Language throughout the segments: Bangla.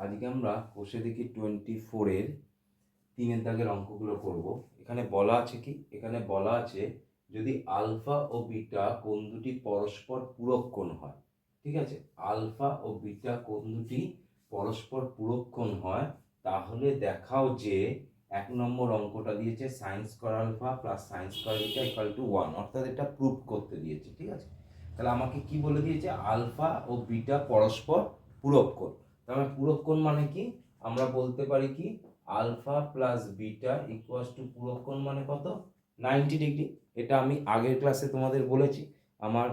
আজকে আমরা কোষে দেখি 24-এর 3 দাগের অঙ্কগুলো করব। এখানে বলা আছে যদি আলফা ও বিটা কোণ দুটি পরস্পর পূরক কোণ হয়, ঠিক আছে, আলফা ও বিটা কোণ দুটি পরস্পর পূরক কোণ হয়, তাহলে দেখাও যে 1 নম্বর অঙ্কটা দিয়েছে sin square alpha plus sin square beta equal to 1, অর্থাৎ এটা প্রুফ করতে দিয়েছে। ঠিক আছে, তাহলে আমাকে কি বলে দিয়েছে, আলফা ও বিটা পরস্পর পূরক কোণ। তাহলে পূরক কোণ মানে কি, আমরা বলতে পারি কি alpha plus beta equals to পূরক কোণ মানে কত, 90 ডিগ্রি। এটা আমি আগের ক্লাসে তোমাদের বলেছি। আমার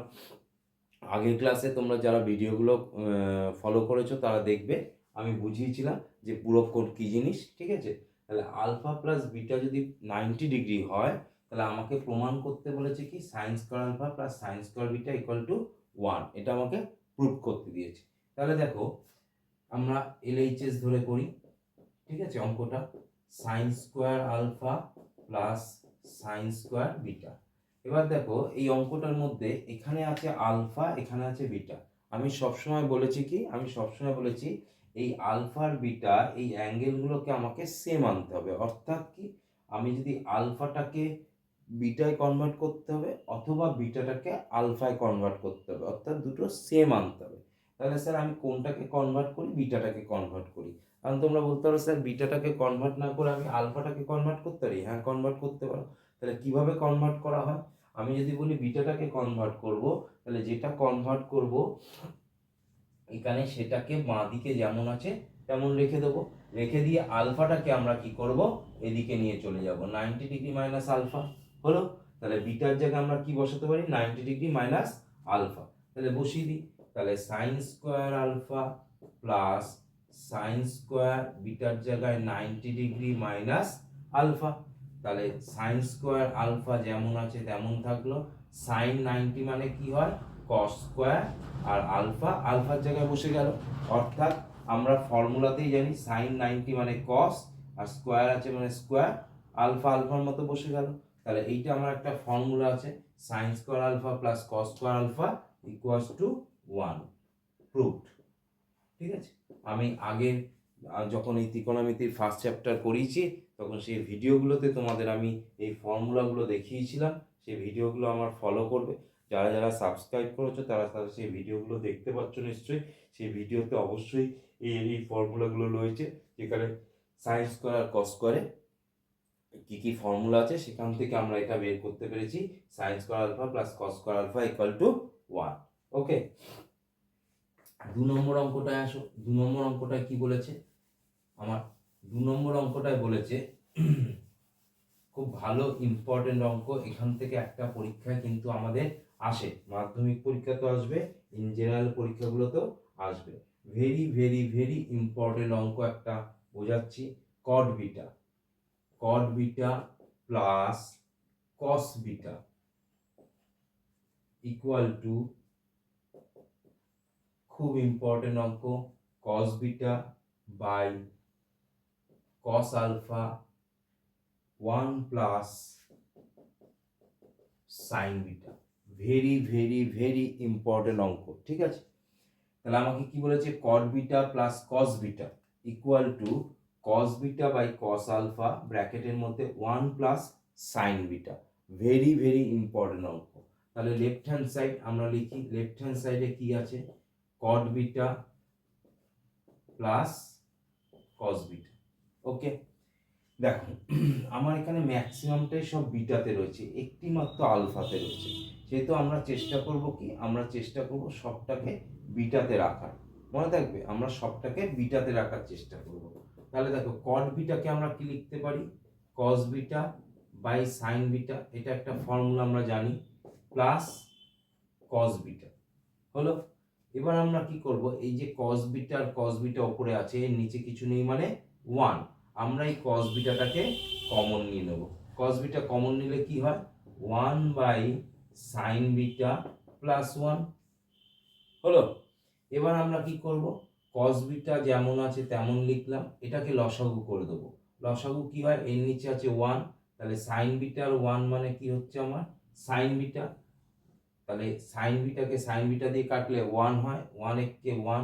আগের ক্লাসে তোমরা যারা ভিডিওগুলো ফলো করেছো তারা দেখবে আমি বুঝিয়েছিলাম যে পূরক কোণ কী জিনিস। ঠিক আছে, তাহলে আলফা প্লাস বিটা যদি 90 ডিগ্রি হয়, তাহলে আমাকে প্রমাণ করতে বলেছে কি sine square alpha plus sine square beta equal to 1, এটা আমাকে প্রুফ করতে দিয়েছে। তাহলে দেখো আমরা এলএইচএস ধরে করি। ঠিক আছে, অঙ্কটা sine square alpha plus sine square beta. এবার দেখো এই অঙ্কটার মধ্যে এখানে আছে আলফা, এখানে আছে বিটা। আমি সবসময় বলেছি এই আলফা আর বিটা এই অ্যাঙ্গেলগুলোকে আমাকে সেম আনতে হবে। অর্থাৎ কি, আমি যদি আলফাটাকে বিটায় কনভার্ট করতে হবে অথবা বিটাটাকে আলফায় কনভার্ট করতে হবে, অর্থাৎ দুটো সেম আনতে হবে। তাহলে স্যার আমি কোনটাকে কনভার্ট করি, বিটাটাকে কনভার্ট করি। কারণ তোমরা বলতে পারো স্যার বিটাটাকে কনভার্ট না করে আমি আলফাটাকে কনভার্ট করতে পারি। হ্যাঁ, কনভার্ট করতে পারো। তাহলে কিভাবে কনভার্ট করা হয়, আমি যদি বলি বিটাটাকে কনভার্ট করব, তাহলে যেটা কনভার্ট করব এখানে সেটাকে বাঁ দিকে যেমন আছে তেমন রেখে দেবো। রেখে দিয়ে আলফাটাকে আমরা কি করব, এদিকে নিয়ে চলে যাব 90 ডিগ্রি মাইনাস আলফা হলো। তাহলে বিটার জায়গায় আমরা কি বসাতে পারি, 90 ডিগ্রি মাইনাস আলফা। তাহলে বসিয়ে দিই, তাহলে sine square alpha plus sine square বিটার জায়গায় 90 ডিগ্রি মাইনাস আলফা। তাহলে সাইন স্কোয়ার আলফা যেমন আছে তেমন থাকলো। সাইন 90 মানে কি হয়, কস স্কোয়ার, আর আলফা আলফার জায়গায় বসে গেল। অর্থাৎ আমরা ফর্মুলাতেই জানি সাইন 90 মানে কস, আর স্কোয়ার আছে মানে স্কোয়ার, আলফা আলফার মতো বসে গেল। তাহলে এইটা আমার একটা ফর্মুলা আছে, sine square alpha plus cos square alpha equals to 1, proved. ঠিক আছে, আমি আগে যখন এই ত্রিকোণমিতির ফার্স্ট চ্যাপ্টার করিয়েছি তখন সেই ভিডিওগুলোতে তোমাদের আমি এই ফর্মুলাগুলো দেখিয়েছিলাম। সেই ভিডিওগুলো আমার ফলো করবে। যারা যারা সাবস্ক্রাইব করেছো তারা তারা সেই ভিডিওগুলো দেখতে পাচ্ছ নিশ্চয়ই। সেই ভিডিওতে অবশ্যই এই ফর্মুলাগুলো রয়েছে, যেখানে সাইন স্কোয়ার আর কস স্কোয়ারে কী কী ফর্মুলা আছে সেখান থেকে আমরা এটা বের করতে পেরেছি, sine square alpha plus cos square alpha equal to 1। Okay, 2 নম্বর অঙ্কটায় আসো। 2 নম্বর অঙ্কটায় কি বলেছে, আমার 2 নম্বর অঙ্কটায় বলেছে খুব ভালো ইম্পর্টেন্ট অঙ্ক। এখান থেকে একটা পরীক্ষায় কিন্তু আমাদের আসে, মাধ্যমিক পরীক্ষা তো আসবে, ইন জেনারেল পরীক্ষাগুলোতেও আসবে। ভেরি ভেরি ভেরি ইম্পর্টেন্ট অঙ্ক একটা বোঝাচ্ছি। Cot beta plus cos beta equal to, খুব ইম্পর্টেন্ট অঙ্ক, cos beta by cos alpha 1 plus sine beta. Very very very important অঙ্ক। ঠিক আছে, তাহলে আমাকে কি বলেছে, cot beta plus cos beta equal to cos beta by cos alpha ব্র্যাকেটের মধ্যে 1 plus sine beta. Very very important অঙ্ক। তাহলে লেফট হ্যান্ড সাইড আমরা লিখি, লেফট হ্যান্ড সাইডে কি আছে, cot beta plus cos beta. Okay, দেখো আমার এখানে ম্যাক্সিমামটাই সব বিটাতে রয়েছে, একটি মাত্র আলফাতে রয়েছে। সেহেতু আমরা চেষ্টা করব কি, আমরা চেষ্টা করব সবটাকে বিটাতে রাখার। মনে থাকবে, আমরা সবটাকে বিটাতে রাখার চেষ্টা করব। তাহলে দেখো কট বিটাকে আমরা কি লিখতে পারি, cos beta by sine beta, এটা একটা ফর্মুলা আমরা জানি, প্লাস কস বিটা হলো। এবার আমরা কি করব, এই যে কস বিটা আর কস বিটা উপরে আছে, এর নিচে কিছু নেই মানে 1, আমরা এই কস বিটাটাকে কমন নিয়ে নেব। কস বিটা কমন নিলে কি হয়, 1 বাই সাইন বিটা প্লাস 1 হলো। এবার আমরা কি করব, কস বিটা যেমন আছে তেমন লিখলাম, এটাকে লসাগু করে দেবো। লসাগু কি হয়, এর নিচে আছে 1, তাহলে সাইন বিটার 1 মানে কি হচ্ছে আমার সাইন বিটা। তাহলে সাইন বিটাকে সাইন বিটা দিয়ে কাটলে 1 হয়, 1 একে 1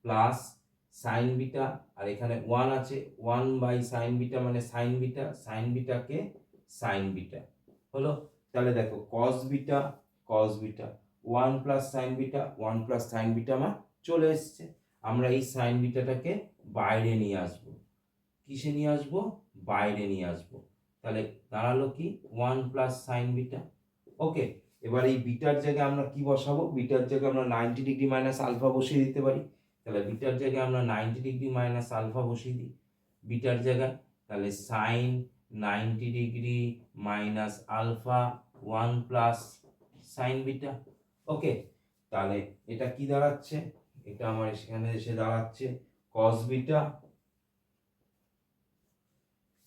প্লাস সাইন বিটা, আর এখানে 1 আছে, 1 বাই সাইন বিটা মানে সাইন বিটা, সাইন বিটাকে সাইন বিটা হলো। তাহলে দেখো cos beta, cos beta 1 plus sine beta, 1 plus sine beta আমার চলে এসছে। আমরা এই সাইন বিটাটাকে বাইরে নিয়ে আসবো। কিসে নিয়ে আসবো? বাইরে নিয়ে আসবো। তাহলে দাঁড়ালো কি 1 প্লাস সাইন বিটা। ওকে, এবার এই বিটার জায়গায় আমরা কি বসাবো? বিটার জায়গায় আমরা 90 ডিগ্রি মাইনাস আলফা বসিয়ে দিতে পারি। তাহলে বিটার জায়গায় আমরা 90 ডিগ্রি মাইনাস আলফা বসিয়ে দিই বিটার জায়গায়। তাহলে sine 90 degree minus alpha 1 plus sine beta. Okay, তাহলে এটা কি দাঁড়াচ্ছে? এটা আমার সেখানে এসে দাঁড়াচ্ছে কস বিটা।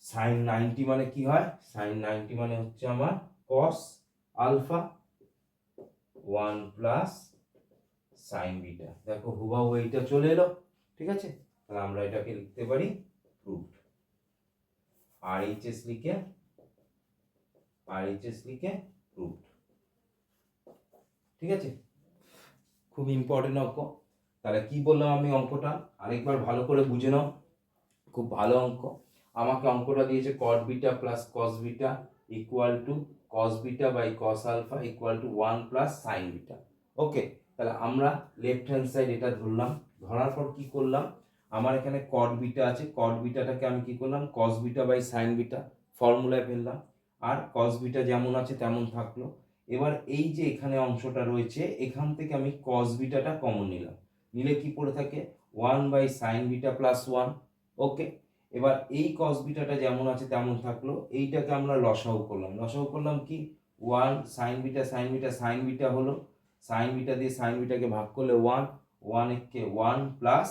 সাইন 90 মানে কি হয়? সাইন 90 মানে হচ্ছে আমার cos alpha 1 plus sine beta. দেখো হুবাহু এইটা চলে এলো। ঠিক আছে, তাহলে আমরা এটাকে লিখতে পারি প্রুফড। RHS লিখে প্রুফড। ঠিক আছে, খুব ইম্পর্টেন্ট অঙ্ক। তাহলে কি বললাম আমি অঙ্কটা আরেকবার ভালো করে বুঝে নাও, খুব ভালো অঙ্ক। আমাকে অঙ্কটা দিয়েছে cot beta plus cos beta equal to cos beta by cos alpha equal to 1 plus sine beta. Okay, তাহলে আমরা লেফট হ্যান্ড সাইড এটা ধরলাম, ধরার পর কি করলাম? আমার এখানে কট বিটা আছে, কট বিটাটাকে আমি কি করলাম? Cos beta by sine beta ফর্মুলায় ফেললাম, আর কস বিটা যেমন আছে তেমন থাকলো। এবার এই যে এখানে অংশটা রয়েছে, এখান থেকে আমি কস বিটাটা কমন নিলাম, নিলে কি পড়ে থাকে? 1 বাই সাইন বিটা প্লাস 1। ওকে, এবার এই কস বিটাটা যেমন আছে তেমন থাকলো, এইটাকে আমরা লসাগু করলাম। লসাগু করলাম কি? 1 sign beta sign beta sign beta হলো, সাইন বিটা দিয়ে সাইন বিটাকে ভাগ করলে 1, 1 একে 1 প্লাস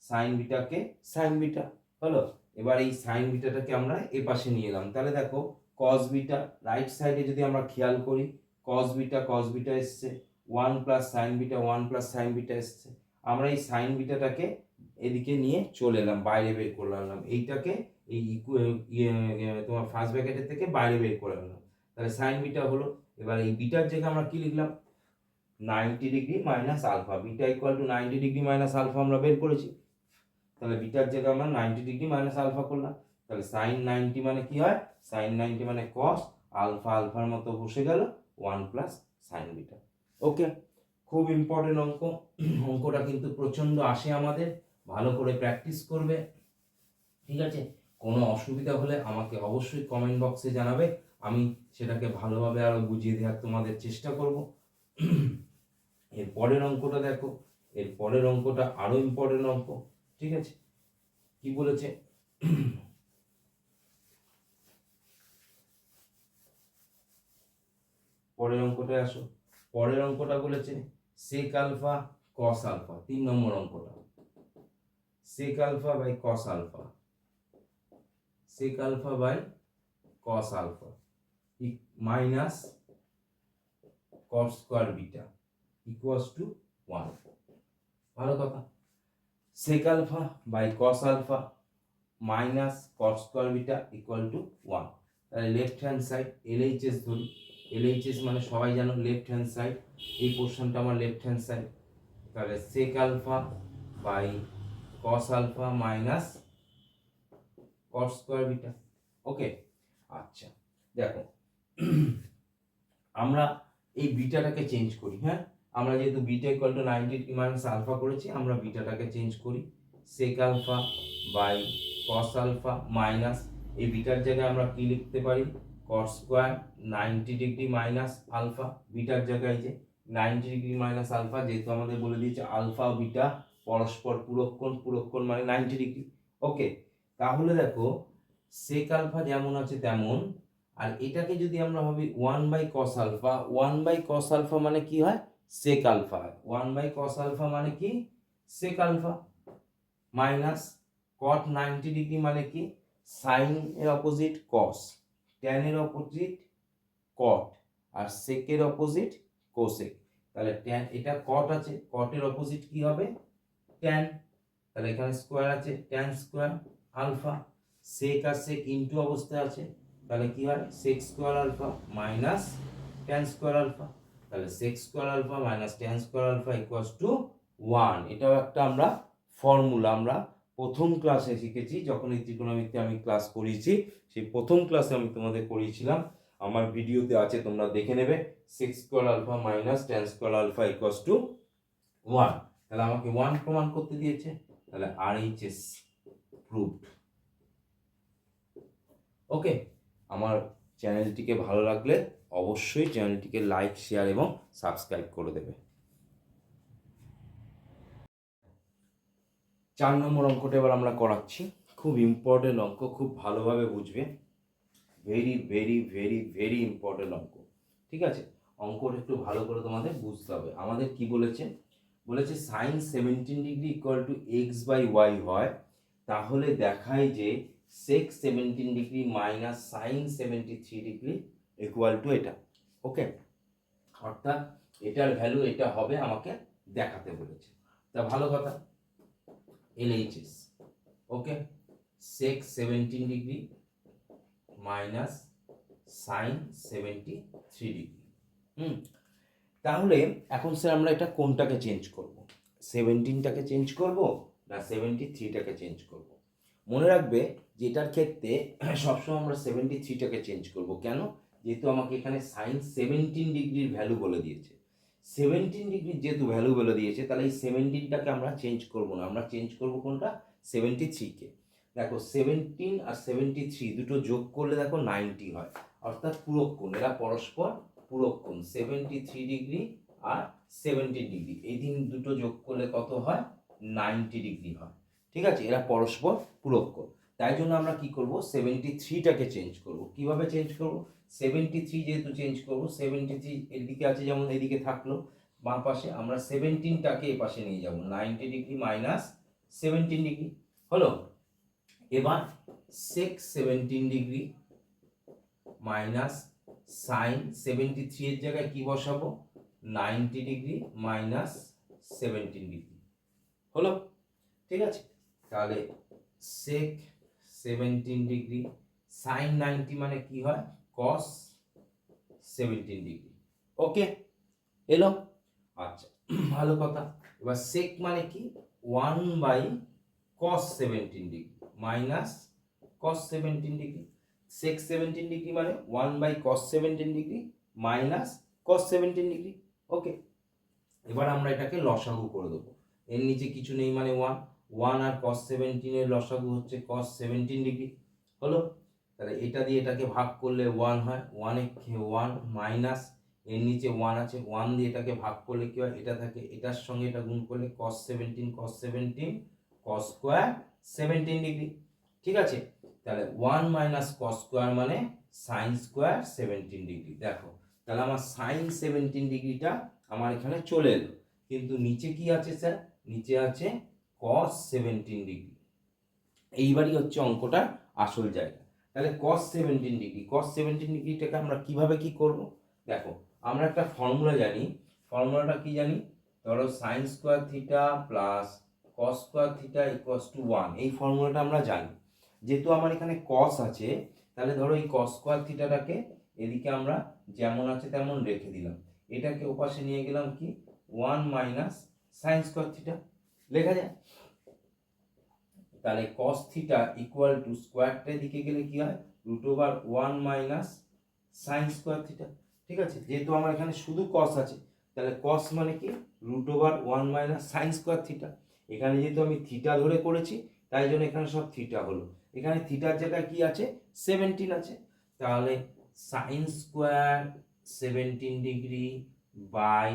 সাইন বিটাকে সাইন বিটা হলো। এবার এই সাইন বিটাটাকে আমরা এ পাশে নিয়ে এলাম। তাহলে দেখো কস বিটা রাইট সাইডে যদি আমরা খেয়াল করি, কস বিটা এসছে, 1 plus sine beta 1 plus sine beta এসছে। আমরা এই সাইন বিটাটাকে এদিকে নিয়ে চলে এলাম, বাইরে বের করে আনলাম, এইটাকে এই তোমার ফার্স্ট ব্র্যাকেটের থেকে বাইরে বের করে আনলাম। তাহলে সাইন বিটা হলো। এবার এই বিটার জায়গায় আমরা কি লিখলাম? 90 degree minus alpha. Beta equal to 90 degree minus alpha আমরা বের করেছি। তাহলে বিটার জায়গায় আমরা 90 ডিগ্রি মাইনাস আলফা করলাম। তাহলে সাইন 90 মানে কি হয়? সাইন 90 মানে কস আলফা, আলফার মতো বসে গেল 1 প্লাস সাইন বিটা। ওকে, খুব ইম্পর্টেন্ট অঙ্ক। অঙ্কটা কিন্তু প্রচন্ড আসে আমাদের, ভালো করে প্র্যাকটিস করবে। ঠিক আছে, কোনো অসুবিধা হলে আমাকে অবশ্যই কমেন্ট বক্সে জানাবে, আমি সেটাকে ভালোভাবে আরো বুঝিয়ে দেওয়ার তোমাদের চেষ্টা করব। এর পরের অঙ্কটা দেখো, এর পরের অঙ্কটা আরো ইম্পর্টেন্ট অঙ্ক। ঠিক আছে, কি বলেছে? পরের অঙ্কটায় আসো। পরের অঙ্কটা বলেছে সেক আলফা কস আলফা। 3 নম্বর অঙ্কটা sec alpha by cos alpha, sec alpha by cos alpha minus cos square beta equals to 1। ভালো কথা। Sec alpha by cos alpha minus cos square beta equal to 1। তাহলে লেফট হ্যান্ড সাইড LHS ধরি। LHS মানে সবাই জানো লেফট হ্যান্ড সাইড, এই পোর্শনটা আমার লেফট হ্যান্ড সাইড। তাহলে sec alpha by cos alpha minus cos square beta. Okay, আচ্ছা দেখো আমরা এই বিটাটাকে চেঞ্জ করি। হ্যাঁ, আমরা যেহেতু beta equal to 90 degree minus alpha করেছি, আমরা বিটাটাকে চেঞ্জ করি। Sec alpha by cos alpha minus এই বিটার জায়গায় আমরা কি লিখতে পারি? Cos square 90 degree minus alpha. বিটার জায়গায় যে 90 ডিগ্রি মাইনাস আলফা, যেহেতু আমাদের বলে দিয়েছে আলফা ও বিটা পরস্পর পূরককোণ, পূরককোণ মানে 90 ডিগ্রি। ওকে, তাহলে দেখো সেক আলফা যেমন আছে তেমন, আর এটাকে যদি আমরা ভাবি 1 by cos alpha, 1 by cos alpha মানে কি হয়? Sec alpha. 1 by cos alpha মানে কি? Sec alpha minus cot 90 degree মানে কি? সাইন এর অপোজিট কস, ট্যান এর অপোজিট কট, আর সেকের অপোজিট কোসেক। তাহলে ট্যান, এটা কট আছে, কটের অপোজিট কি হবে? ট্যান। তাহলে এখানে স্কয়ার আছে, ট্যান স্কয়ার আলফা। সেক আর সেক ইনটু অবস্থায় আছে, তাহলে কি হয়? Sec square alpha minus tan square alpha. তাহলে sec square alpha minus tan square alpha equals to 1। এটাও একটা আমরা ফর্মুলা আমরা প্রথম ক্লাসে শিখেছি, যখন এই ত্রিকোণমিতি আমি ক্লাস করিয়েছি, সেই প্রথম ক্লাসে আমি তোমাদের করিয়েছিলাম, আমার ভিডিওতে আছে, তোমরা দেখে নেবে। Six square alpha minus ten square alpha equals to 1। তাহলে আমাকে 1 প্রমাণ করতে দিয়েছে, তাহলে RHS প্রুভড। ওকে, আমার চ্যানেলটিকে ভালো লাগলে অবশ্যই চ্যানেলটিকে লাইক, শেয়ার এবং সাবস্ক্রাইব করে দেবে। 4 নম্বর অঙ্কটা এবার আমরা করাচ্ছি। খুব ইম্পর্টেন্ট অঙ্ক, খুব ভালোভাবে বুঝবে। Very very very very important অঙ্ক। ঠিক আছে, অঙ্কটা একটু ভালো করে তোমাদের বুঝতে হবে। আমাদের কি বলেছে, বলেছে sine 17 degree equal to x by y হয়, তাহলে দেখায় যে sec 17 degree minus sine 73 degree equal to এটা। ওকে, অর্থাৎ এটার ভ্যালু এটা হবে, আমাকে দেখাতে বলেছে। তা ভালো কথা, LHS। ওকে, সেক 17 ডিগ্রি মাইনাস সাইন 73 ডিগ্রি। তাহলে এখন স্যার আমরা এটা কোনটাকে চেঞ্জ করব, 17টাকে চেঞ্জ করব না 73টাকে চেঞ্জ করব? মনে রাখবে যে এটার ক্ষেত্রে সবসময় আমরা 73টাকে চেঞ্জ করব। কেন? যেহেতু আমাকে এখানে সাইন 17 ডিগ্রির ভ্যালু বলে দিয়েছে। 17 ডিগ্রির যেহেতু ভ্যালু বলে দিয়েছে, তাহলে এই 17টাকে আমরা চেঞ্জ করব না, আমরা চেঞ্জ করব কোনটা, 73কে। দেখো 17 আর 73 দুটো যোগ করলে দেখো 90 হয়, অর্থাৎ পূরক কোণ, এরা পরস্পর পূরক কোণ। 73 ডিগ্রি আর 17 ডিগ্রি, এই দুটো যোগ করলে কত হয়, 90 ডিগ্রি হয়। ঠিক আছে, এরা পরস্পর পূরক কোণ। তাই জন্য আমরা কি করব, 73টাকে চেঞ্জ করব। কিভাবে চেঞ্জ করব, 73 যেহেতু চেঞ্জ করব, 73 এদিকে আছে যেমন এদিকে থাকলো, বাম পাশে আমরা 17টাকে এ পাশে নিয়ে যাব, 90 ডিগ্রি মাইনাস 17 ডিগ্রি হলো। এবার সেক 17 ডিগ্রি মাইনাস সাইন 73 এর জায়গায় কি বসাবো, 90 ডিগ্রি মাইনাস 17 ডিগ্রি হলো। ঠিক আছে, তাহলে সেক 17 ডিগ্রি সাইন 90 মানে কি হয়, কস 17 ডিগ্রি। ওকে, এলো। আচ্ছা, ভালো কথা। এবার সেক মানে কি, 1 by cos 17 degree minus cos 17 degree. Sec 17 degree মানে 1 by cos 17 degree minus cos 17 degree. Okay, এবার আমরা এটাকে লসাগু করে দেবো। এর নিচে কিছু নেই মানে 1 আর কস 17 এর লসাগু হচ্ছে কস 17 ডিগ্রি হলো। তাহলে এটা দিয়ে এটাকে ভাগ করলে 1 হয়, 1 মাইনাস এর নিচে 1 আছে, 1 দিয়ে এটাকে ভাগ করলে কি হয়, এটা থাকে, এটার সঙ্গে এটা গুণ করলে কস 17 কস স্কোয়ার 17 ডিগ্রি। ঠিক আছে, তাহলে 1 মাইনাস কস স্কোয়ার মানে সাইন স্কোয়ার 17 ডিগ্রি। দেখো, তাহলে আমার সাইন 17 ডিগ্রিটা আমার এখানে চলে এলো, কিন্তু নিচে কি আছে স্যার, নিচে আছে কস 17 ডিগ্রি। এইবারই হচ্ছে অঙ্কটা আসল জায়গা। তাহলে কস 17 ডিগ্রি, কস 17 ডিগ্রিটাকে আমরা কিভাবে কি করব, দেখো আমরা একটা ফর্মুলা জানি। ফর্মুলাটা কি জানি, ধরো sine square theta plus cos square theta equals to 1, এই ফর্মুলাটা আমরা জানি। যেহেতু আমার এখানে কস আছে, তাহলে ধরো এই কস স্কোয়ার থিটাটাকে এদিকে আমরা যেমন আছে তেমন রেখে দিলাম, এটাকে ওপাশে নিয়ে গেলাম কি 1 মাইনাস সাইন স্কোয়ার থিটা লেখা যায়। তাহলে cos থিটা ইকুয়াল টু স্কোয়ারটা দিকে গেলে কি হয়, √1 মাইনাস সাইন স্কোয়ার থিটা। ঠিক আছে, যেহেতু আমার এখানে শুধু cos আছে, তাহলে cos মানে কি √1 মাইনাস সাইন স্কোয়ার থিটা। এখানে যেহেতু আমি থিটা ধরে করেছি, তাই জন্য এখানে সব থিটা হলো। এখানে থিটার জায়গায় কি আছে, 17 আছে, তাহলে sine square 17 degree by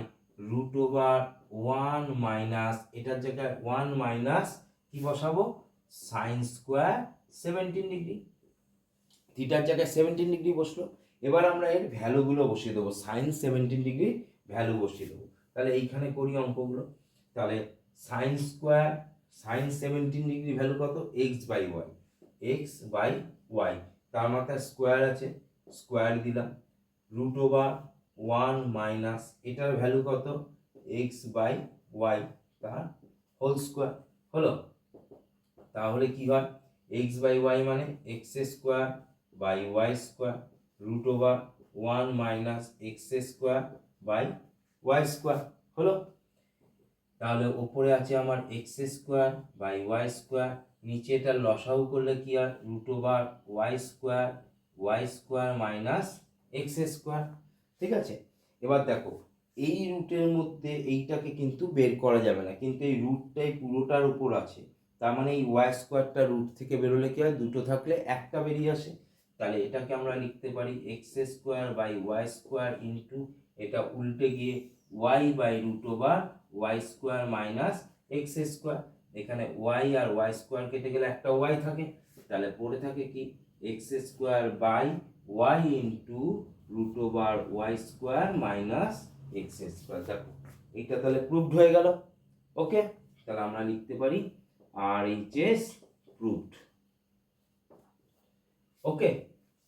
√1 minus, এটার জায়গায় 1 মাইনাস কি বসাবো, সাইন স্কোয়ার 17 ডিগ্রি। থিটার জায়গায় 17 ডিগ্রি বসলো। এবার আমরা এর ভ্যালুগুলো বসিয়ে দেবো, সাইন 17 ডিগ্রি ভ্যালু বসিয়ে দেবো। তাহলে এইখানে করি অঙ্কগুলো। তাহলে sine square sine 17 degree value কত, এক্স বাই ওয়াই, তার মাথায় স্কোয়ার আছে, স্কোয়ার দিলাম, √1 মাইনাস এটার ভ্যালু কত, এক্স বাই ওয়াই তার হোল স্কোয়ার হলো। তাহলে কি হয়, এক্স বাই ওয়াই মানে x square by y square, √1 minus x square by y square হলো। তাহলে ওপরে আছে আমার x square by y square, নিচে এটা লসাগু করলে কি হয় root over y square minus x square. ঠিক আছে, এবার দেখো এই রুটের মধ্যে এইটাকে কিন্তু বের করা যাবে না, কিন্তু এই রুটটাই পুরোটার উপর আছে, তার মানে এই ওয়াই স্কোয়ারটা রুট থেকে বেরোলে কি হয় দুটো থাকলে একটা বেরিয়ে আসে। তাহলে এটাকে আমরা লিখতে পারি x square by y square into এটা উল্টে গিয়ে y by root over y square minus x square. এখানে ওয়াই আর ওয়াই স্কোয়ার কেটে গেলে একটা ওয়াই থাকে, তাহলে পড়ে থাকে কি x square by y into root over y square minus x square. দেখো এইটা তাহলে প্রুভড হয়ে গেল। ওকে, তাহলে আমরা লিখতে পারি আর এইচ এস প্রুভড। ওকে,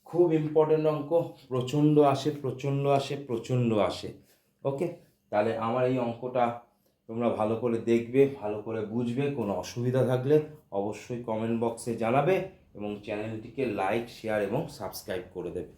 খুব ইম্পর্টেন্ট অঙ্ক, প্রচণ্ড আসে প্রচণ্ড আসে প্রচণ্ড আসে। ওকে, তাহলে আমার এই অঙ্কটা তোমরা ভালো করে দেখবে, ভালো করে বুঝবে, কোনো অসুবিধা থাকলে অবশ্যই কমেন্ট বক্সে জানাবে এবং চ্যানেলটিকে লাইক শেয়ার এবং সাবস্ক্রাইব করে দেবে।